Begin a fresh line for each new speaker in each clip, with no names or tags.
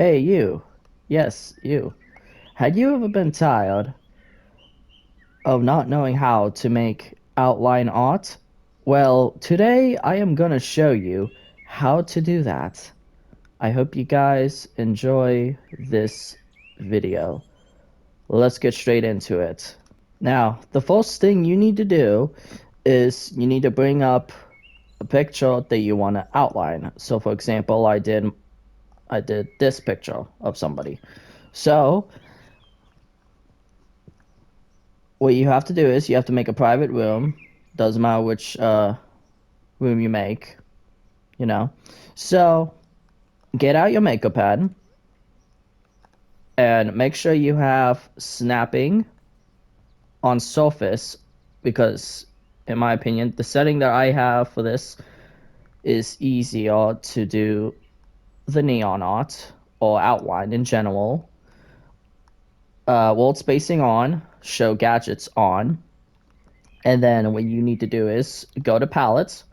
Hey, you. Yes, you. Had you ever been tired of not knowing how to make outline art? Well, today I am gonna show you how to do that. I hope you guys enjoy this video. Let's get straight into it. Now, the first thing you need to do is you need to bring up a picture that you want to outline. So for example, I did this picture of somebody. So what you have to do is you have to make a private room. Doesn't matter which room you make, you know. So get out your makeup pad and make sure you have snapping on surface because, in my opinion, the setting that I have for this is easier to do the neon art or outline in general. World spacing on, show gadgets on, and then what you need to do is go to palettes,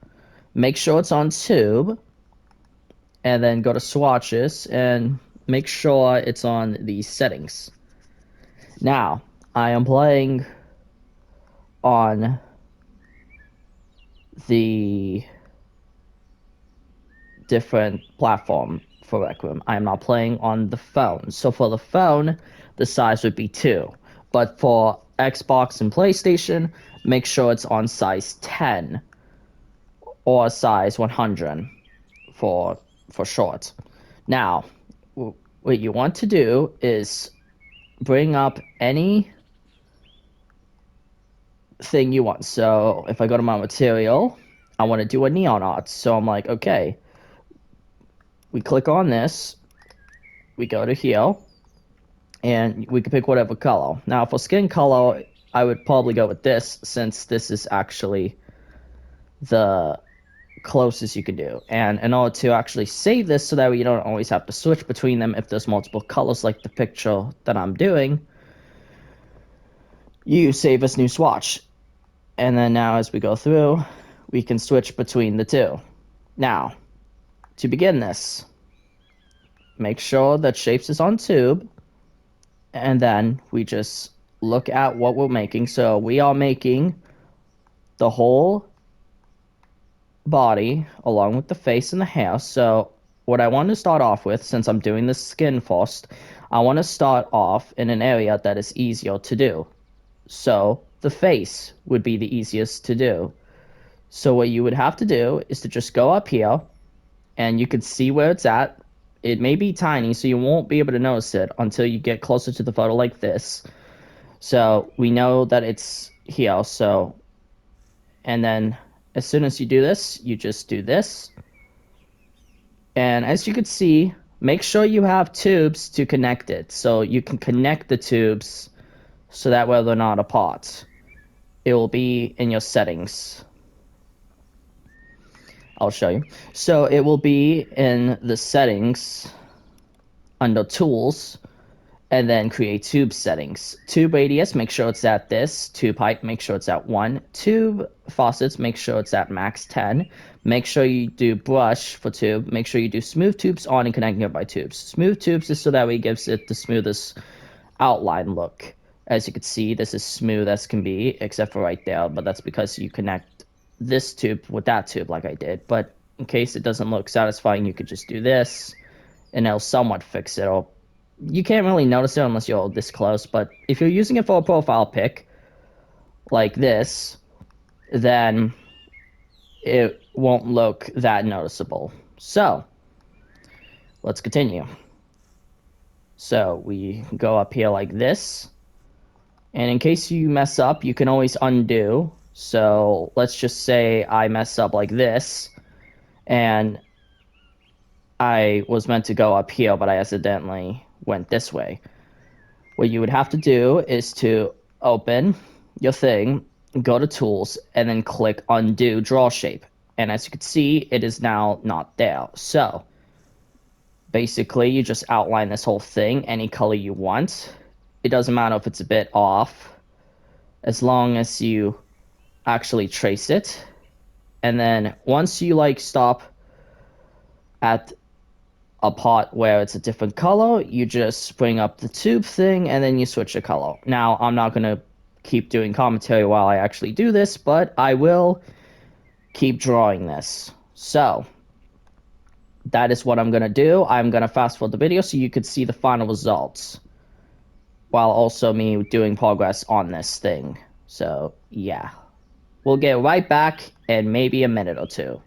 make sure it's on tube, and then go to swatches and make sure it's on the settings. Now, I am playing on the different platform for Rec Room. I am not playing on the phone. So for the phone, the size would be 2. But for Xbox and PlayStation, make sure it's on size 10 or size 100 for short. Now, what you want to do is bring up any thing you want. So if I go to my material, I want to do a neon art. So I'm like, okay, we click on this, we go to here, and we can pick whatever color. Now for skin color, I would probably go with this since this is actually the closest you can do. And in order to actually save this so that you don't always have to switch between them if there's multiple colors like the picture that I'm doing, you save as new swatch. And then now as we go through, we can switch between the two. Now, to begin this, make sure that shapes is on tube, and then we just look at what we're making. So we are making the whole body along with the face and the hair. So what I want to start off with, since I'm doing the skin first, I want to start off in an area that is easier to do. So the face would be the easiest to do. So what you would have to do is to just go up here and you can see where it's at. It may be tiny, so you won't be able to notice it until you get closer to the photo like this. So we know that it's here. So, and then as soon as you do this, you just do this. And as you can see, make sure you have tubes to connect it. So you can connect the tubes so that way they're not apart. It will be in your settings. I'll show you. So it will be in the settings under tools and then create tube settings. Tube radius, make sure it's at this. Tube height, make sure it's at 1. Tube faucets, make sure it's at max 10. Make sure you do brush for tube. Make sure you do smooth tubes on and connect nearby tubes. Smooth tubes is so that way it gives it the smoothest outline look. As you can see, this is smooth as can be, except for right there, but that's because you connect this tube with that tube like I did. But in case it doesn't look satisfying, you could just do this, and it'll somewhat fix it. Or you can't really notice it unless you're this close, but if you're using it for a profile pic, like this, then it won't look that noticeable. So, let's continue. So, we go up here like this, and in case you mess up, you can always undo. So let's just say I mess up like this, and I was meant to go up here, but I accidentally went this way. What you would have to do is to open your thing, go to tools, and then click undo draw shape. And as you can see, it is now not there. So basically, you just outline this whole thing any color you want. It doesn't matter if it's a bit off, as long as you actually trace it. And then once you like stop at a part where it's a different color, you just bring up the tube thing and then you switch the color. Now, I'm not going to keep doing commentary while I actually do this, but I will keep drawing this. So, that is what I'm going to do. I'm going to fast forward the video so you could see the final results while also me doing progress on this thing. So, yeah. We'll get right back in maybe a minute or two.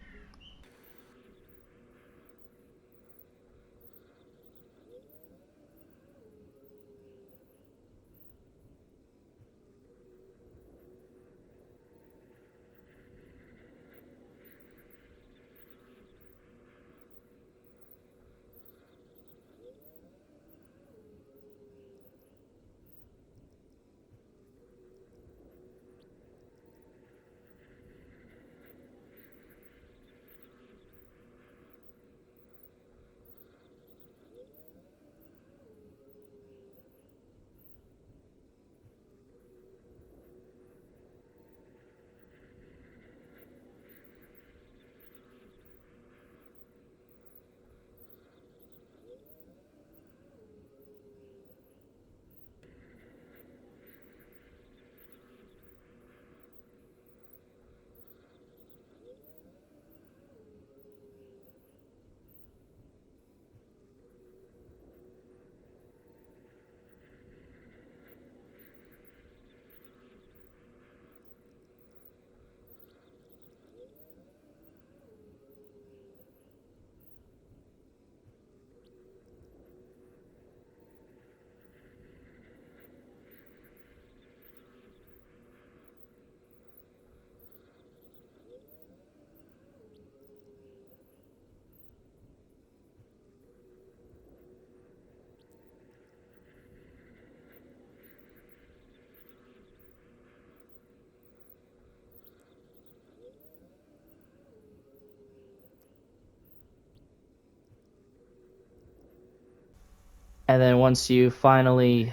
And then once you finally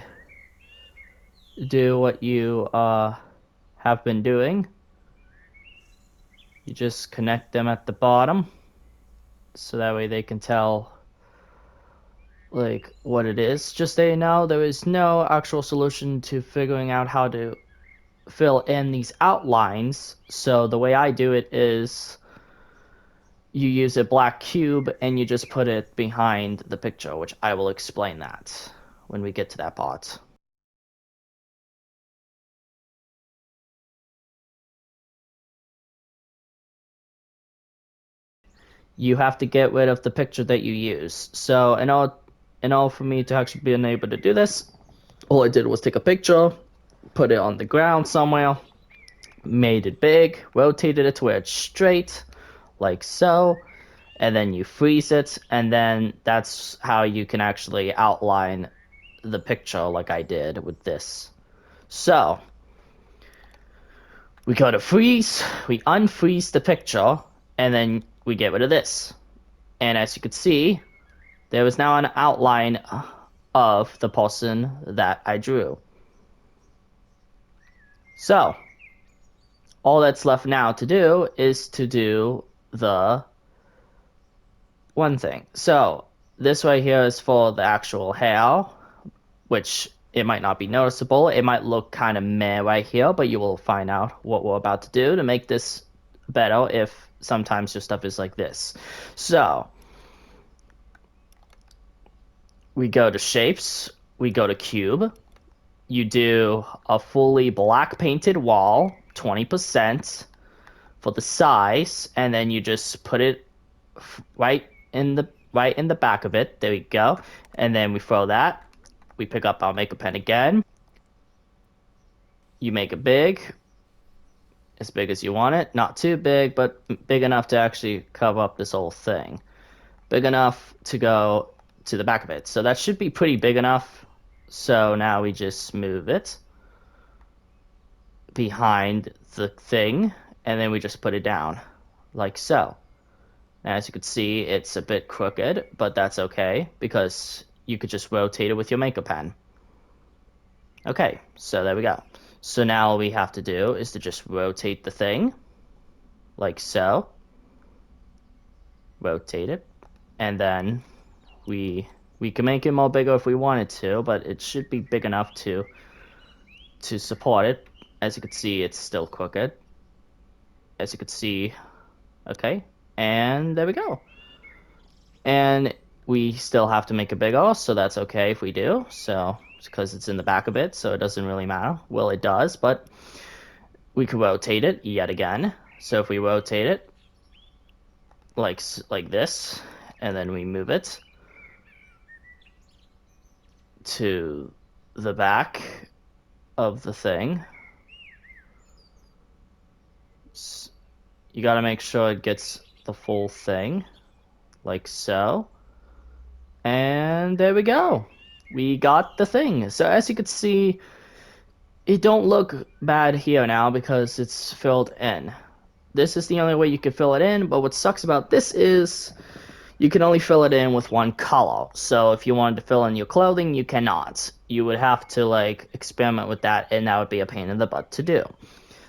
do what you have been doing, you just connect them at the bottom so that way they can tell like what it is. Just so you know, there is no actual solution to figuring out how to fill in these outlines. So the way I do it is you use a black cube and you just put it behind the picture, which I will explain that when we get to that part. You have to get rid of the picture that you use. So in order for me to actually be able to do this, all I did was take a picture, put it on the ground somewhere, made it big, rotated it to where it's straight, like so, and then you freeze it, and then that's how you can actually outline the picture like I did with this. So, we go to freeze, we unfreeze the picture, and then we get rid of this. And as you can see, there is now an outline of the person that I drew. So, all that's left now to do is to do the one thing. So, this right here is for the actual hair, which it might not be noticeable. It might look kind of meh right here, but you will find out what we're about to do to make this better if sometimes your stuff is like this. So, we go to shapes, we go to cube, you do a fully black painted wall, 20% for the size, and then you just put it right in the back of it. There we go. And then we throw that. We pick up our Maker Pen again. You make it big, as big as you want it. Not too big, but big enough to actually cover up this whole thing. Big enough to go to the back of it. So that should be pretty big enough. So now we just move it behind the thing, and then we just put it down, like so. Now, as you can see, it's a bit crooked, but that's okay, because you could just rotate it with your Maker Pen. Okay, so there we go. So now all we have to do is to just rotate the thing, like so. Rotate it, and then we can make it more bigger if we wanted to, but it should be big enough to support it. As you can see, it's still crooked. As you can see, okay, and there we go. And we still have to make it bigger, so that's okay if we do. So because it's in the back of it, so it doesn't really matter. Well, it does, but we can rotate it yet again. So if we rotate it like this, and then we move it to the back of the thing, you got to make sure it gets the full thing, like so. And there we go. We got the thing. So as you can see, it don't look bad here now because it's filled in. This is the only way you can fill it in, but what sucks about this is you can only fill it in with one color. So if you wanted to fill in your clothing, you cannot. You would have to like experiment with that, and that would be a pain in the butt to do.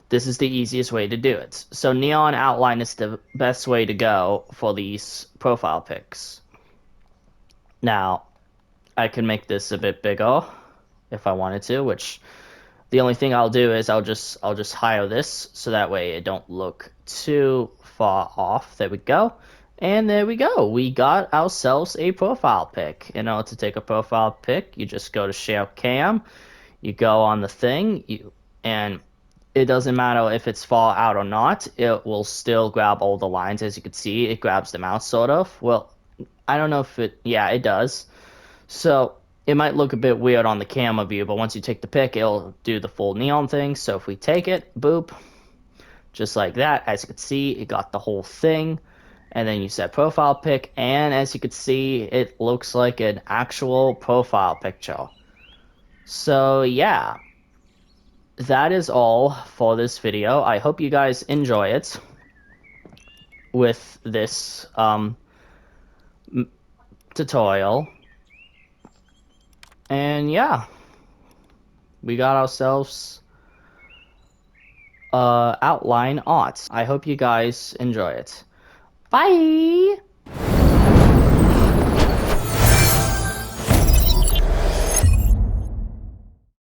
This is the easiest way to do it. So neon outline is the best way to go for these profile pics. Now, I can make this a bit bigger if I wanted to, which the only thing I'll do is I'll just hire this so that way it don't look too far off. There we go. And there we go. We got ourselves a profile pic. In order to take a profile pic, you just go to share cam, you go on the thing, and it doesn't matter if it's far out or not, it will still grab all the lines. As you can see, it grabs them out sort of. Well, I don't know if yeah, it does. So it might look a bit weird on the camera view, but once you take the pic, it'll do the full neon thing. So if we take it, boop, just like that, as you can see, it got the whole thing. And then you set profile pic, and as you can see, it looks like an actual profile picture. So yeah, that is all for this video. I hope you guys enjoy it with this tutorial. And yeah, we got ourselves outline art. I hope you guys enjoy it. Bye!